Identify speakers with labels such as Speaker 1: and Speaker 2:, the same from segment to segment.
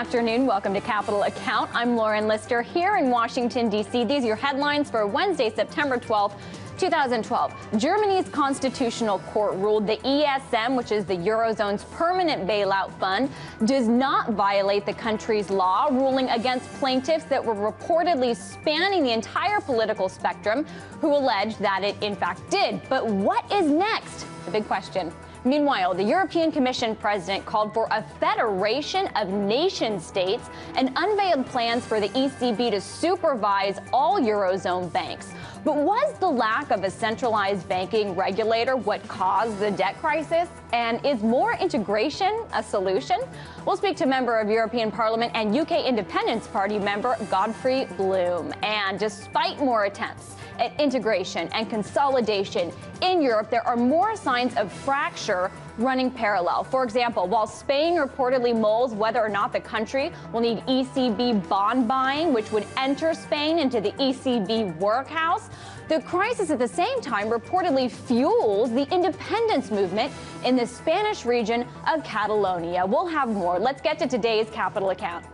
Speaker 1: afternoon. Welcome to Capital Account. I'm Lauren Lister here in Washington, D.C. These are your headlines for Wednesday, September 12th. 2012, Germany's constitutional court ruled the ESM, which is the Eurozone's permanent bailout fund, does not violate the country's law, ruling against plaintiffs that were reportedly spanning the entire political spectrum, who alleged that it in fact did. But what is next? The big question. Meanwhile, the European Commission president called for a federation of nation states and unveiled plans for the ECB to supervise all Eurozone banks. But was the lack of a centralized banking regulator what caused the debt crisis? And is more integration a solution? We'll speak to member of European Parliament and UK Independence Party member Godfrey Bloom. And despite more attempts at integration and consolidation in Europe, there are more signs of fracture running parallel. For example, while Spain reportedly mulls whether or not the country will need ECB bond buying, which would enter Spain into the ECB workhouse, the crisis at the same time reportedly fuels the independence movement in the Spanish region of Catalonia. We'll have more. Let's get to today's Capital Account.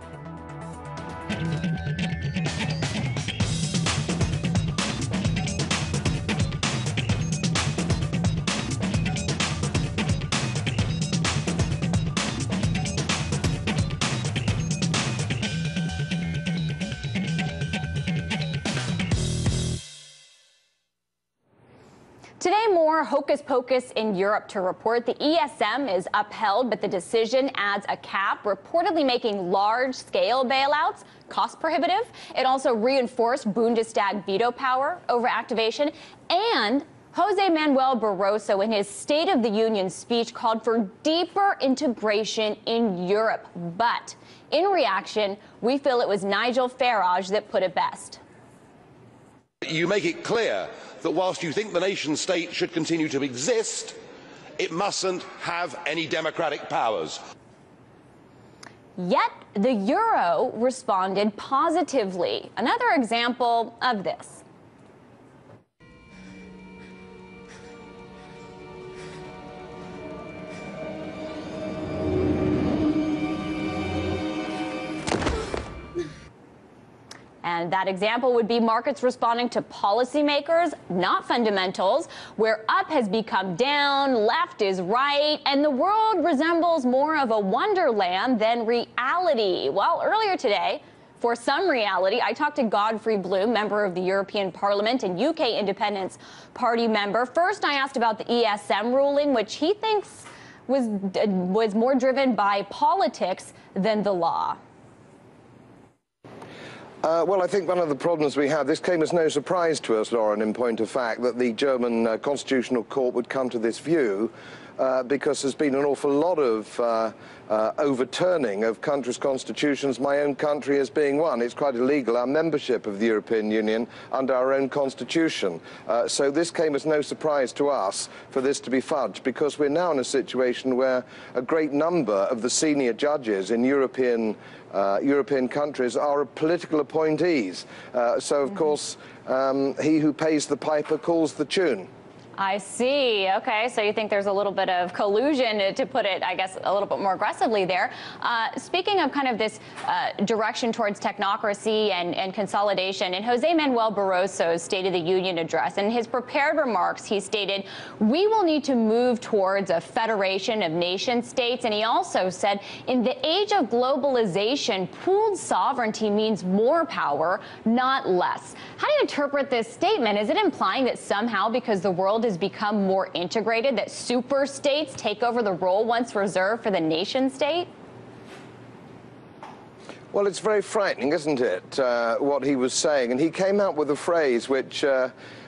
Speaker 1: Today, more hocus pocus in Europe to report. The ESM is upheld, but the decision adds a cap, reportedly making large-scale bailouts cost prohibitive. It also reinforced Bundestag veto power over activation. And Jose Manuel Barroso, in his State of the Union speech, called for deeper integration in Europe. But in reaction, we feel it was Nigel Farage that put it best.
Speaker 2: You make it clear that whilst you think the nation state should continue to exist, it mustn't have any democratic powers.
Speaker 1: Yet the euro responded positively. Another example of this. And that example would be markets responding to policymakers, not fundamentals, where up has become down, left is right, and the world resembles more of a wonderland than reality. Well, earlier today, for some reality, I talked to Godfrey Bloom, member of the European Parliament and UK Independence Party member. First, I asked about the ESM ruling, which he thinks was more driven by politics than the law.
Speaker 3: Well, I think one of the problems we have, this came as no surprise to us, Lauren, in point of fact, that the German Constitutional Court would come to this view, because there's been an awful lot of overturning of countries' constitutions, my own country as being one. It's quite illegal, our membership of the European Union under our own constitution. So this came as no surprise to us for this to be fudged, because we're now in a situation where a great number of the senior judges in European countries are political appointees. So, of course, he who pays the piper calls the tune.
Speaker 1: I see. Okay, so you think there's a little bit of collusion, to put it, I guess, a little bit more aggressively there. Speaking of kind of this direction towards technocracy and consolidation, in Jose Manuel Barroso's State of the Union address, in his prepared remarks, he stated, "We will need to move towards a federation of nation states." And he also said, in the age of globalization, pooled sovereignty means more power, not less. How do you interpret this statement? Is it implying that somehow, because the world has become more integrated, that super states take over the role once reserved for the nation state?
Speaker 3: Well, it's very frightening, isn't it, what he was saying? And he came out with a phrase which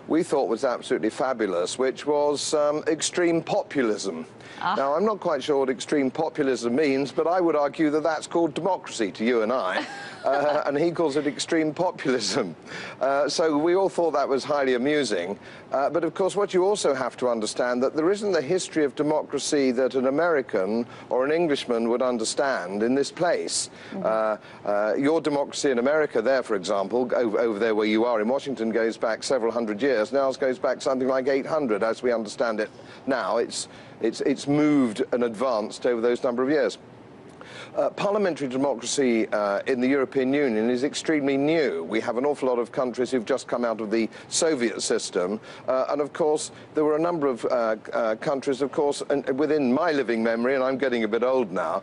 Speaker 3: we thought was absolutely fabulous, which was extreme populism. Now, I'm not quite sure what extreme populism means, but I would argue that that's called democracy to you and I, and he calls it extreme populism. So we all thought that was highly amusing. But of course, what you also have to understand that there isn't the history of democracy that an American or an Englishman would understand in this place. Your democracy in America there, for example, over there where you are in Washington, goes back several hundred years. Ours goes back something like 800, as we understand it now. It's moved and advanced over those number of years. parliamentary democracy in the European Union is extremely new. We have an awful lot of countries who've just come out of the Soviet system, and of course there were a number of countries, of course, within my living memory, and I'm getting a bit old now,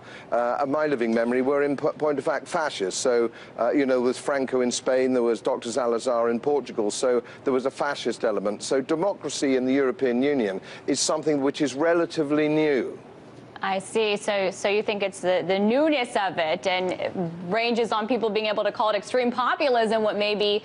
Speaker 3: my living memory were in point of fact fascist. So, you know, there was Franco in Spain, there was Dr. Salazar in Portugal, so there was a fascist element. So democracy in the European Union is something which is relatively new.
Speaker 1: I see. So you think it's the newness of it, and it ranges on people being able to call it extreme populism, what maybe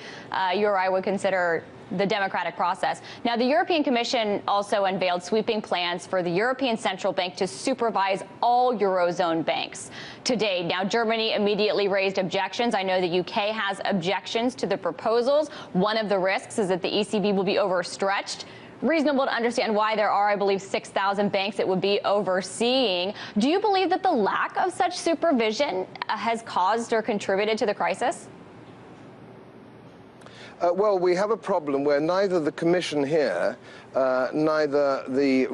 Speaker 1: you or I would consider the democratic process. Now, the European Commission also unveiled sweeping plans for the European Central Bank to supervise all Eurozone banks today. Now, Germany immediately raised objections. I know the UK has objections to the proposals. One of the risks is that the ECB will be overstretched. Reasonable to understand why there are, I believe, 6,000 banks it would be overseeing. Do you believe that the lack of such supervision has caused or contributed to the crisis?
Speaker 3: Well, we have a problem where neither the Commission here, neither the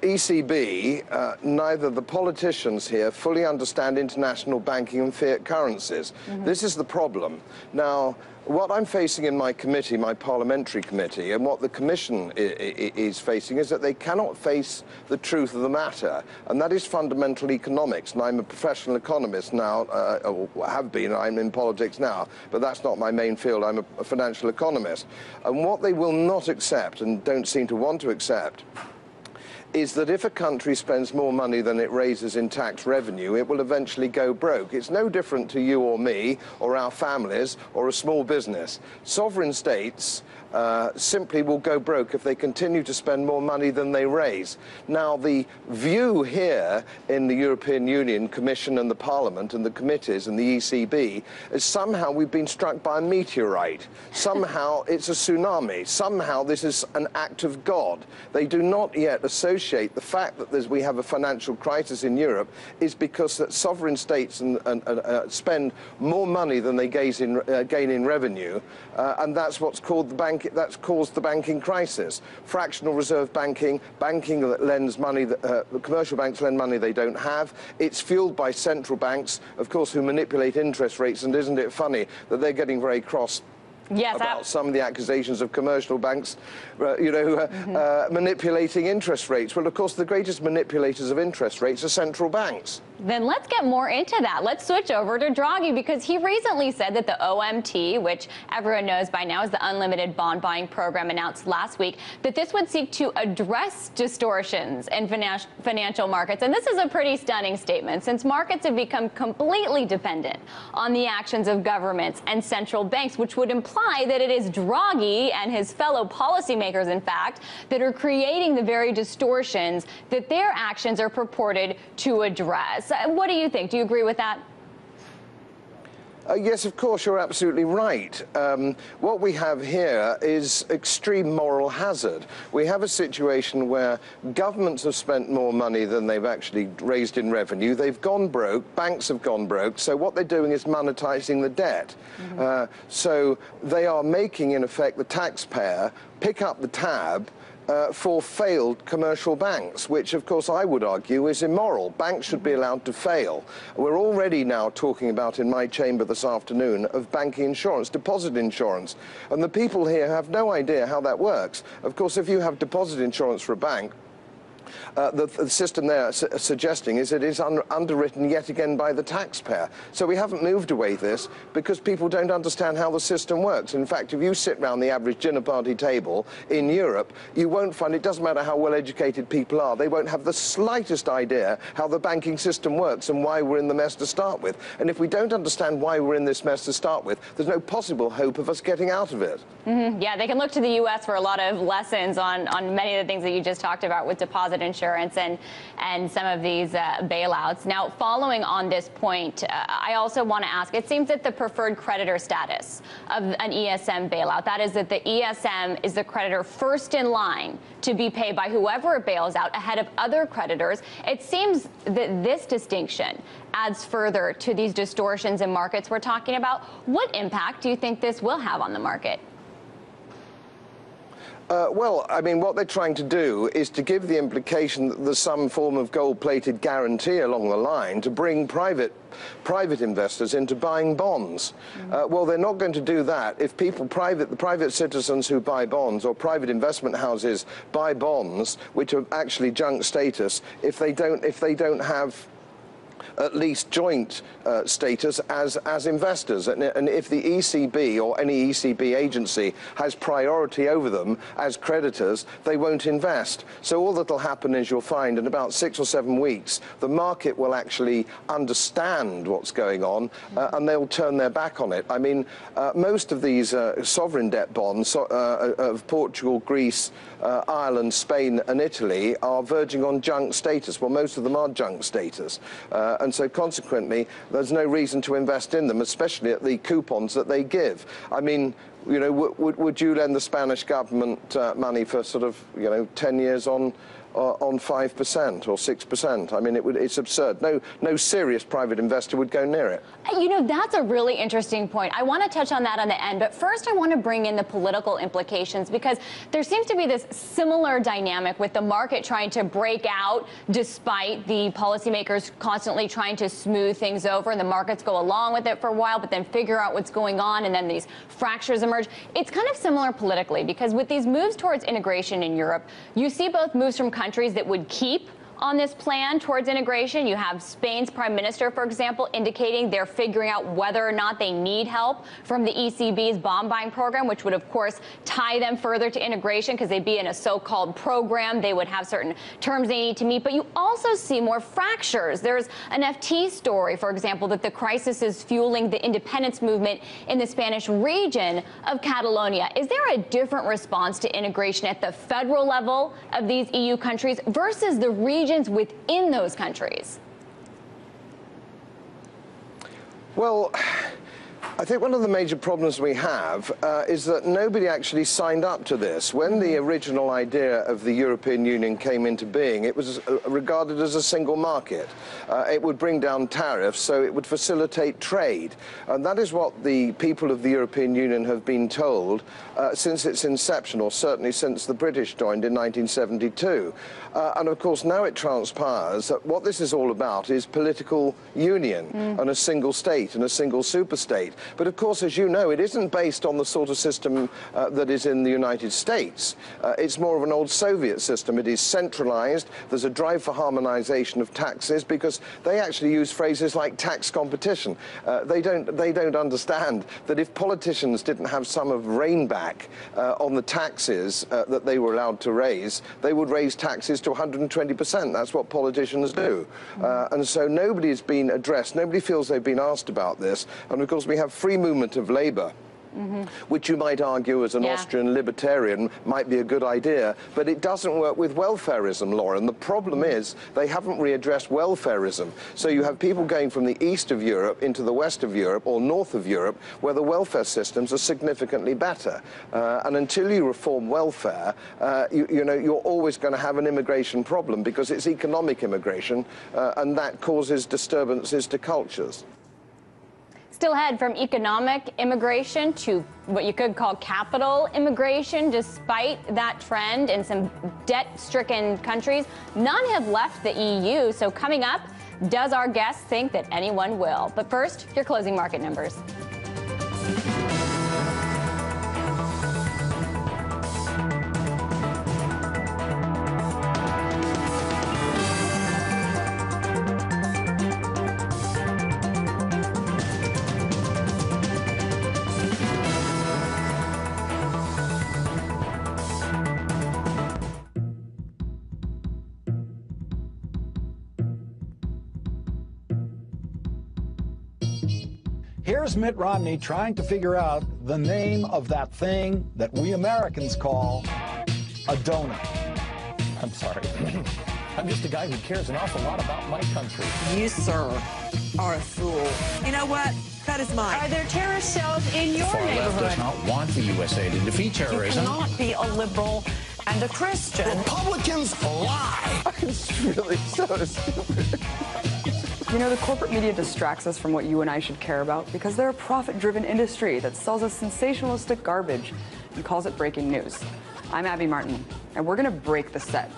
Speaker 3: ECB, neither the politicians here fully understand international banking and fiat currencies. This is the problem. Now, what I'm facing in my committee, my parliamentary committee, and what the Commission is facing is that they cannot face the truth of the matter, and that is fundamental economics. And I'm a professional economist now, or have been, I'm in politics now, but that's not my main field. I'm a financial economist. And what they will not accept, and don't seem to want to accept, is that if a country spends more money than it raises in tax revenue, it will eventually go broke. It's no different to you or me or our families or a small business. Sovereign states simply will go broke if they continue to spend more money than they raise. Now, the view here in the European Union Commission and the Parliament and the committees and the ECB is somehow we've been struck by a meteorite. Somehow it's a tsunami. Somehow this is an act of God. They do not yet associate the fact that we have a financial crisis in Europe is because that sovereign states spend more money than they gain in revenue, and that's what's called that's caused the banking crisis. Fractional reserve banking, banking that lends money, commercial banks lend money they don't have. It's fueled by central banks, of course, who manipulate interest rates, and isn't it funny that they're getting very cross about some of the accusations of commercial banks, manipulating interest rates. Well, of course, the greatest manipulators of interest rates are central banks.
Speaker 1: Then let's get more into that. Let's switch over to Draghi, because he recently said that the OMT, which everyone knows by now is the unlimited bond buying program announced last week, that this would seek to address distortions in financial markets. And this is a pretty stunning statement, since markets have become completely dependent on the actions of governments and central banks, which would imply that it is Draghi and his fellow policymakers, in fact, that are creating the very distortions that their actions are purported to address. What do you think? Do you agree with that?
Speaker 3: Yes, of course, you're absolutely right. What we have here is extreme moral hazard. We have a situation where governments have spent more money than they've actually raised in revenue. They've gone broke. Banks have gone broke. So what they're doing is monetizing the debt. So they are making, in effect, the taxpayer pick up the tab for failed commercial banks, which, of course, I would argue is immoral. Banks should be allowed to fail. We're already now talking about, in my chamber this afternoon, of banking insurance, deposit insurance. And the people here have no idea how that works. Of course, if you have deposit insurance for a bank, the system they're suggesting is it is underwritten yet again by the taxpayer. So we haven't moved away this because people don't understand how the system works. In fact, if you sit round the average dinner party table in Europe, you won't find, it doesn't matter how well educated people are, they won't have the slightest idea how the banking system works and why we're in the mess to start with. And if we don't understand why we're in this mess to start with, there's no possible hope of us getting out of it.
Speaker 1: Yeah, they can look to the U.S. for a lot of lessons on many of the things that you just talked about with deposit insurance and some of these bailouts. Now, following on this point, I also want to ask, it seems that the preferred creditor status of an ESM bailout, that is that the ESM is the creditor first in line to be paid by whoever it bails out ahead of other creditors. It seems that this distinction adds further to these distortions in markets we're talking about. What impact do you think this will have on the market?
Speaker 3: Well, I mean, what they're trying to do is to give the implication that there's some form of gold-plated guarantee along the line to bring private investors into buying bonds. Well, they're not going to do that if the private citizens who buy bonds or private investment houses buy bonds, which are actually junk status, if they don't have at least joint status as investors. And if the ECB or any ECB agency has priority over them as creditors, they won't invest. So all that'll happen is you'll find in about 6 or 7 weeks, the market will actually understand what's going on and they'll turn their back on it. I mean, most of these sovereign debt bonds of Portugal, Greece, Ireland, Spain and Italy are verging on junk status. Well, most of them are junk status. And so consequently, there's no reason to invest in them, especially at the coupons that they give. I mean, you know, would you lend the Spanish government money for sort of, 10 years on 5% or 6%? I mean, it's absurd. No serious private investor would go near it.
Speaker 1: You know, that's a really interesting point. I want to touch on that on the end, but first I want to bring in the political implications, because there seems to be this similar dynamic with the market trying to break out despite the policymakers constantly trying to smooth things over, and the markets go along with it for a while, but then figure out what's going on, and then these fractures emerge. It's kind of similar politically, because with these moves towards integration in Europe, you see both moves from countries that would keep on this plan towards integration. You have Spain's prime minister, for example, indicating they're figuring out whether or not they need help from the ECB's bond buying program, which would, of course, tie them further to integration because they'd be in a so-called program. They would have certain terms they need to meet. But you also see more fractures. There's an FT story, for example, that the crisis is fueling the independence movement in the Spanish region of Catalonia. Is there a different response to integration at the federal level of these EU countries versus the region within those countries?
Speaker 3: Well, I think one of the major problems we have is that nobody actually signed up to this. When the original idea of the European Union came into being, it was regarded as a single market. It would bring down tariffs, so it would facilitate trade. And that is what the people of the European Union have been told since its inception, or certainly since the British joined in 1972. And of course, now it transpires that what this is all about is political union and a single state and a single superstate. But of course, as you know, it isn't based on the sort of system that is in the United States. It's more of an old Soviet system. It is centralized. There's a drive for harmonization of taxes because they actually use phrases like tax competition. They don't understand that if politicians didn't have some of rein back on the taxes that they were allowed to raise, they would raise taxes to 120%. That's what politicians do. And so nobody's been addressed. Nobody feels they've been asked about this. And of course, we have free movement of labour, which you might argue as an Austrian libertarian might be a good idea, but it doesn't work with welfarism, Lauren. The problem is they haven't readdressed welfarism. So you have people going from the east of Europe into the west of Europe or north of Europe where the welfare systems are significantly better. And until you reform welfare, you know, you're always going to have an immigration problem because it's economic immigration and that causes disturbances to cultures.
Speaker 1: Still ahead, from economic immigration to what you could call capital immigration. Despite that trend in some debt-stricken countries, none have left the EU. So coming up, does our guest think that anyone will? But first, your closing market numbers.
Speaker 4: Here's Mitt Romney trying to figure out the name of that thing that we Americans call a donut. I'm sorry. I'm just a guy who cares an awful lot about my country.
Speaker 5: You, sir, are a fool. You know what? That is mine. Are there terrorist cells in your
Speaker 6: far
Speaker 5: neighborhood?
Speaker 6: left does not want the USA to defeat terrorism.
Speaker 5: You cannot be a liberal and a Christian.
Speaker 6: Republicans lie.
Speaker 3: It's really so stupid.
Speaker 7: You know, the corporate media distracts us from what you and I should care about because they're a profit-driven industry that sells us sensationalistic garbage and calls it breaking news. I'm Abby Martin, and we're gonna break the set.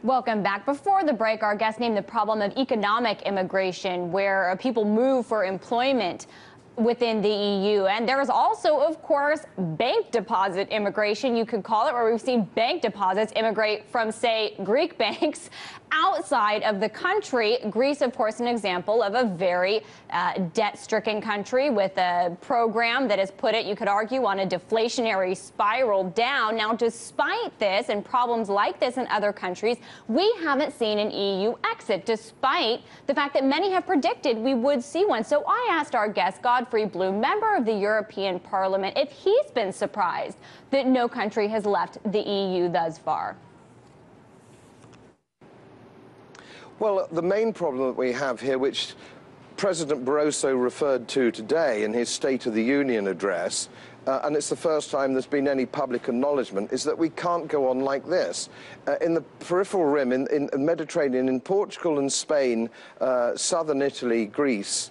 Speaker 1: Welcome back. Before the break, our guest named the problem of economic immigration, where people move for employment within the EU. And there is also, of course, bank deposit immigration, you could call it, where we've seen bank deposits immigrate from, say, Greek banks outside of the country. Greece, of course, an example of a very debt-stricken country with a program that has put it, you could argue, on a deflationary spiral down. Now, despite this and problems like this in other countries, we haven't seen an EU exit, despite the fact that many have predicted we would see one. So I asked our guest, Godfrey Bloom, member of the European Parliament, if he's been surprised that no country has left the EU thus far.
Speaker 3: Well, the main problem that we have here, which President Barroso referred to today in his State of the Union address, and it's the first time there's been any public acknowledgement, is that we can't go on like this. In the peripheral rim, in the Mediterranean, in Portugal and Spain, southern Italy, Greece,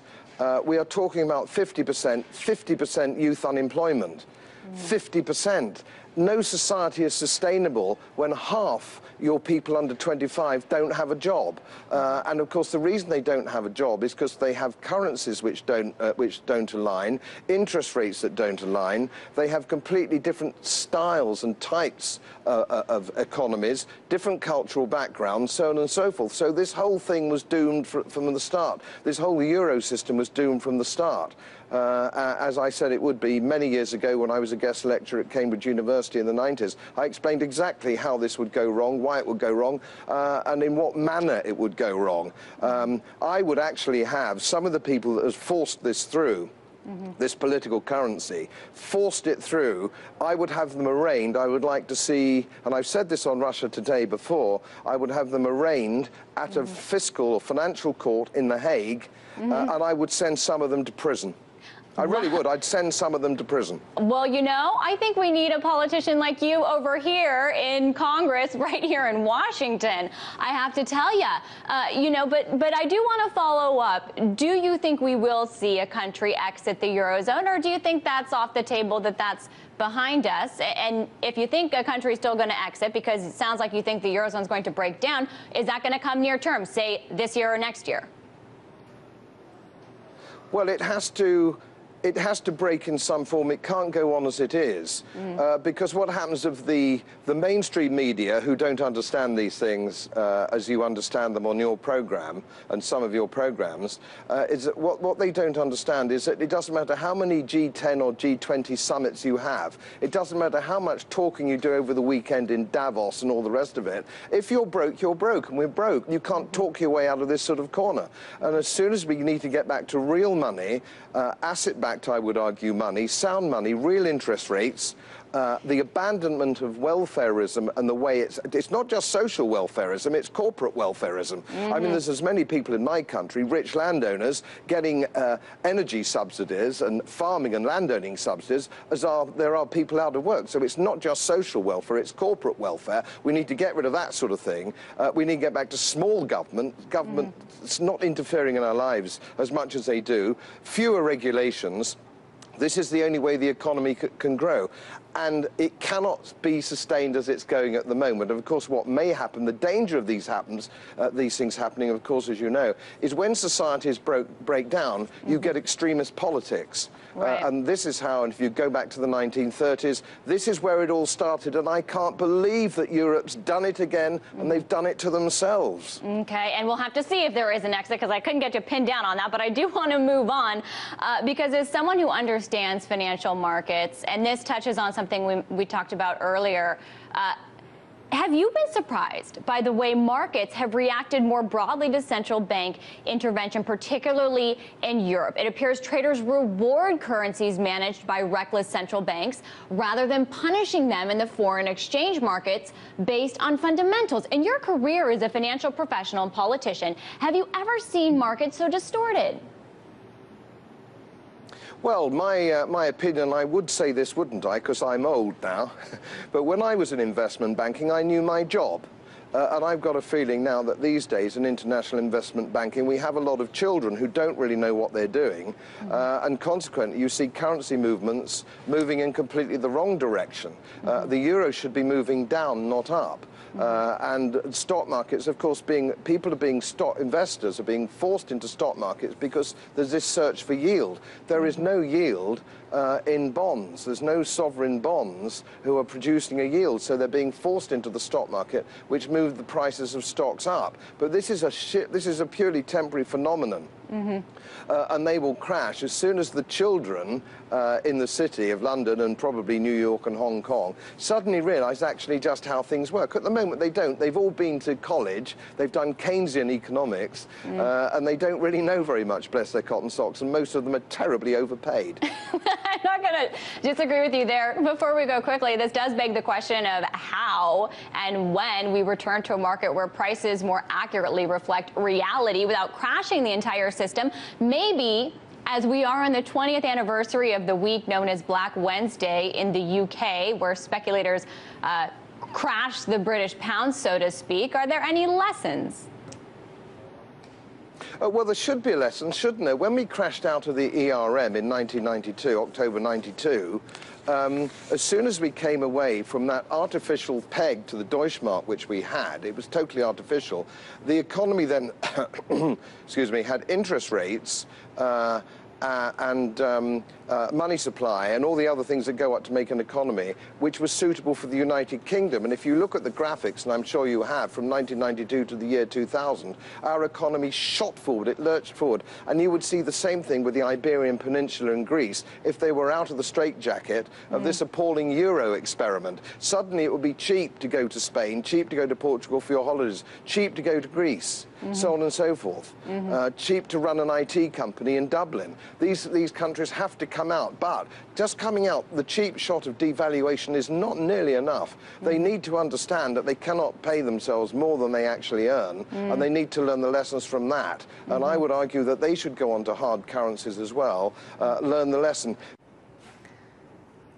Speaker 3: we are talking about 50% youth unemployment. 50%. No society is sustainable when half your people under 25 don't have a job. And of course, the reason they don't have a job is because they have currencies which don't align, interest rates that don't align. They have completely different styles and types of economies, different cultural backgrounds, so on and so forth. So this whole thing was doomed from the start. This whole Euro system was doomed from the start. As I said it would be many years ago when I was a guest lecturer at Cambridge University in the 90s. I explained exactly how this would go wrong, why it would go wrong, and in what manner it would go wrong. I would actually have some of the people that have forced this through, this political currency, forced it through, I would have them arraigned. I would like to see, and I've said this on Russia Today before, I would have them arraigned at a fiscal or financial court in The Hague, and I would send some of them to prison. I really would. I'd send some of them to prison. Well,
Speaker 1: you know, I think we need a politician like you over here in Congress, right here in Washington. I have to tell you, you know, but I do want to follow up. Do you think we will see a country exit the Eurozone, or do you think that's off the table, that's behind us? And if you think a country is still going to exit, because it sounds like you think the Eurozone is going to break down, is that going to come near term, say this year or next year?
Speaker 3: Well, it has to break in some form. It can't go on as it is, because what happens if the mainstream media, who don't understand these things as you understand them on your program and some of your programs, is that what they don't understand is that it doesn't matter how many G10 or G20 summits you have, it doesn't matter how much talking you do over the weekend in Davos and all the rest of it. If you're broke, you're broke, and we're broke. You can't talk your way out of this sort of corner. And as soon as we need to get back to real money, asset-backed, I would argue, money, sound money, real interest rates, the abandonment of welfareism and the way it's not just social welfareism, it's corporate welfareism. I mean, there's as many people in my country, rich landowners, getting energy subsidies and farming and landowning subsidies as there are people out of work. So it's not just social welfare, it's corporate welfare. We need to get rid of that sort of thing. We need to get back to small government. It's not interfering in our lives as much as they do. Fewer regulations. This is the only way the economy can grow. and it cannot be sustained as it's going at the moment. Of course, what may happen, the danger of these things happening, of course, as you know, is when societies break down, you get extremist politics.
Speaker 1: Right.
Speaker 3: And this is how, and if you go back to the 1930s, this is where it all started, and I can't believe that Europe's done it again, and they've done it to themselves.
Speaker 1: Okay, and we'll have to see if there is an exit, because I couldn't get you pinned down on that, but I do want to move on, because as someone who understands financial markets, and this touches on something we talked about earlier, have you been surprised by the way markets have reacted more broadly to central bank intervention, particularly in Europe? It appears traders reward currencies managed by reckless central banks rather than punishing them in the foreign exchange markets based on fundamentals. In your career as a financial professional and politician, have you ever seen markets so distorted?
Speaker 3: Well, my opinion, I would say this, wouldn't I, because I'm old now, but when I was in investment banking, I knew my job. And I've got a feeling now that these days in international investment banking, we have a lot of children who don't really know what they're doing. And consequently, you see currency movements moving in completely the wrong direction. The euro should be moving down, not up. And stock markets, of course, investors are being forced into stock markets because there's this search for yield. There is no yield in bonds. There's no sovereign bonds who are producing a yield, so they're being forced into the stock market, which moves the prices of stocks up. But this is a purely temporary phenomenon. And they will crash as soon as the children in the city of London and probably New York and Hong Kong suddenly realise actually just how things work. At the moment they don't. They've all been to college, they've done Keynesian economics, and they don't really know very much, bless their cotton socks, and most of them are terribly overpaid.
Speaker 1: I'm not going to disagree with you there. Before we go quickly, this does beg the question of how and when we return to a market where prices more accurately reflect reality without crashing the entire system. Maybe as we are on the 20th anniversary of the week known as Black Wednesday in the UK, where speculators crashed the British pound, so to speak, are there any lessons?
Speaker 3: Well, there should be a lesson, shouldn't there? When we crashed out of the ERM in 1992, October 92, as soon as we came away from that artificial peg to the Deutschmark which we had, it was totally artificial, the economy then, excuse me, had interest rates and money supply and all the other things that go up to make an economy, which was suitable for the United Kingdom. And if you look at the graphics, and I'm sure you have, from 1992 to the year 2000, our economy shot forward, it lurched forward. And you would see the same thing with the Iberian Peninsula and Greece if they were out of the straitjacket of this appalling Euro experiment. Suddenly it would be cheap to go to Spain, cheap to go to Portugal for your holidays, cheap to go to Greece, so on and so forth, cheap to run an IT company in Dublin. These countries have to come out, but just coming out, the cheap shot of devaluation is not nearly enough. They need to understand that they cannot pay themselves more than they actually earn, and they need to learn the lessons from that. And I would argue that they should go on to hard currencies as well, learn the lesson.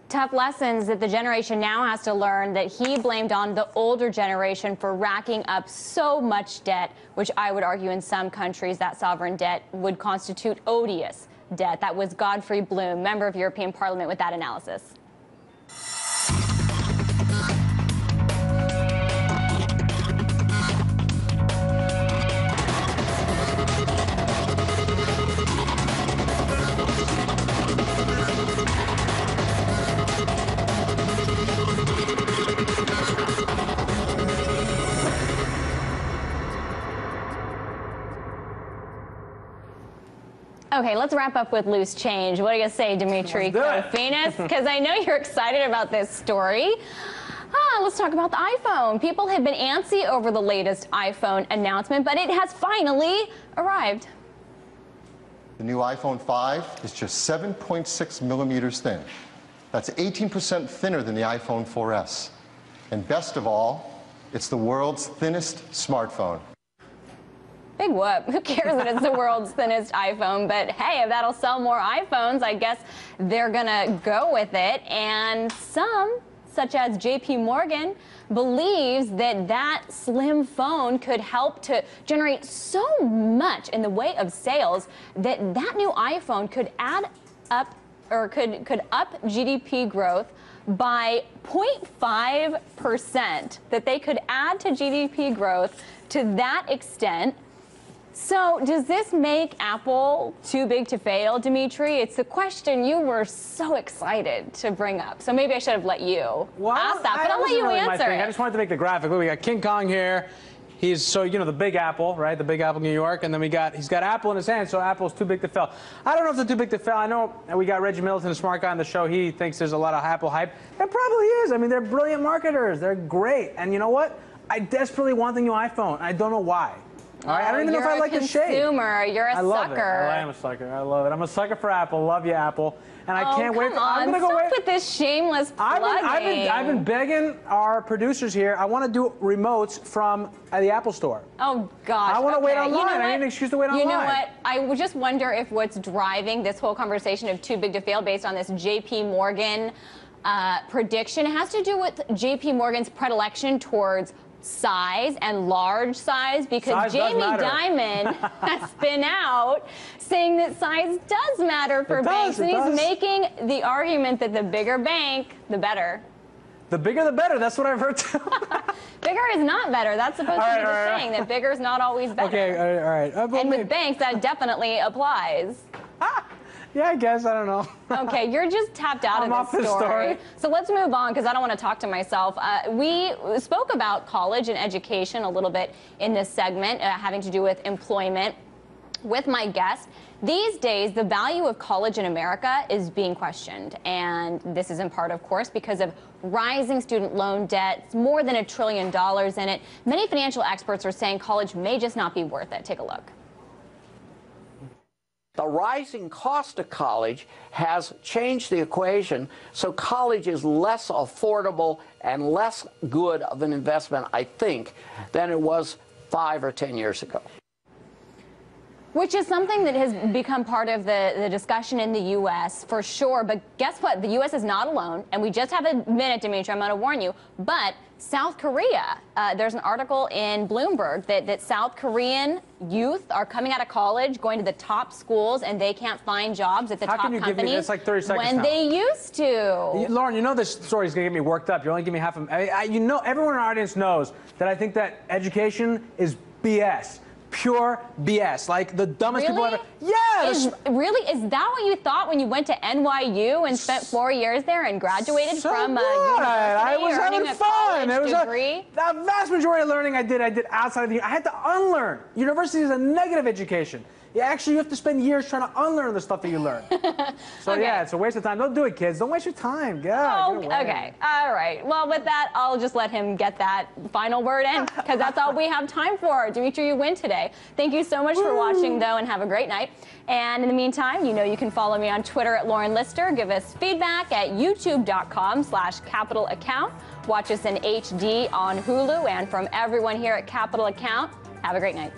Speaker 1: Tough lessons that the generation now has to learn that he blamed on the older generation for racking up so much debt, which I would argue in some countries that sovereign debt would constitute odious debt. That was Godfrey Bloom, member of European Parliament, with that analysis. Okay, let's wrap up with loose change. What do you say, Dimitri Kofinas? Because I know you're excited about this story. Let's talk about the iPhone. People have been antsy over the latest iPhone announcement, but it has finally arrived.
Speaker 8: The new iPhone 5 is just 7.6 millimeters thin. That's 18% thinner than the iPhone 4S. And best of all, it's the world's thinnest smartphone.
Speaker 1: Big whoop. Who cares that it's the world's thinnest iPhone? But hey, if that'll sell more iPhones, I guess they're going to go with it. And some, such as JP Morgan, believes that that slim phone could help to generate so much in the way of sales that that new iPhone could add up, or could up GDP growth by 0.5%, that they could add to GDP growth to that extent. So does this make Apple too big to fail, Dimitri? It's the question you were so excited to bring up. So maybe I should have let you ask that, but I'll let you answer it.
Speaker 9: I just wanted to make the graphic. Look, we got King Kong here. He's, so, you know, the Big Apple, right? The Big Apple, New York. And then he's got Apple in his hand, so Apple's too big to fail. I don't know if they're too big to fail. I know we got Reggie Middleton, a smart guy on the show. He thinks there's a lot of Apple hype. There probably is. I mean, they're brilliant marketers. They're great. And you know what? I desperately want the new iPhone. I don't know why. All right? I don't even know if I like the shape.
Speaker 1: You're a consumer. You're a sucker.
Speaker 9: I am a sucker. I love it. I'm a sucker for Apple. Love you, Apple. And I can't wait.
Speaker 1: I'm gonna go with this shameless plugging.
Speaker 9: I've been begging our producers here. I want to do remotes from the Apple Store.
Speaker 1: Oh gosh.
Speaker 9: I want to wait online.
Speaker 1: You know
Speaker 9: I need an excuse to wait online.
Speaker 1: You know what? I would just wonder if what's driving this whole conversation of too big to fail, based on this J.P. Morgan prediction, has to do with J.P. Morgan's predilection towards size and large size, because Jamie Dimon has been out saying that size does matter for banks, and he's making the argument that the bigger bank, the better.
Speaker 9: The bigger the better, that's what I've heard too.
Speaker 1: Bigger is not better. That's supposed to be the saying, that bigger is not always better.
Speaker 9: Okay, all right.
Speaker 1: And with banks, that definitely applies.
Speaker 9: Yeah, I guess. I don't know.
Speaker 1: Okay, you're just tapped out of this story. So let's move on, because I don't want to talk to myself. We spoke about college and education a little bit in this segment, having to do with employment, with my guest. These days, the value of college in America is being questioned. And this is in part, of course, because of rising student loan debt, more than $1 trillion in it. Many financial experts are saying college may just not be worth it. Take a look.
Speaker 10: The rising cost of college has changed the equation, so college is less affordable and less good of an investment, I think, than it was 5 or 10 years ago.
Speaker 1: Which is something that has become part of the discussion in the U.S. for sure. But guess what? The U.S. is not alone. And we just have a minute, Dimitri. I'm going to warn you. But South Korea, there's an article in Bloomberg that South Korean youth are coming out of college, going to the top schools, and they can't find jobs at the top companies
Speaker 9: that's like 30 seconds
Speaker 1: when they used to.
Speaker 9: Lauren, you know this story is going to get me worked up. You only give me half of it. You know, everyone in our audience knows that I think that education is BS. Pure BS, like the dumbest people ever. Yeah.
Speaker 1: Is that what you thought when you went to NYU and spent 4 years there and graduated from a university?
Speaker 9: I was having fun.
Speaker 1: It was degree?
Speaker 9: The vast majority of learning I did outside of the. I had to unlearn. University is a negative education. Actually, you have to spend years trying to unlearn the stuff that you learn. So yeah, it's a waste of time. Don't do it, kids. Don't waste your time. God.
Speaker 1: Okay. All right. Well, with that, I'll just let him get that final word in, because that's all we have time for. Dimitri, you win today. Thank you so much for watching, though, and have a great night. And in the meantime, you know you can follow me on Twitter at Lauren Lister. Give us feedback at youtube.com/Capital Account. Watch us in HD on Hulu. And from everyone here at Capital Account, have a great night.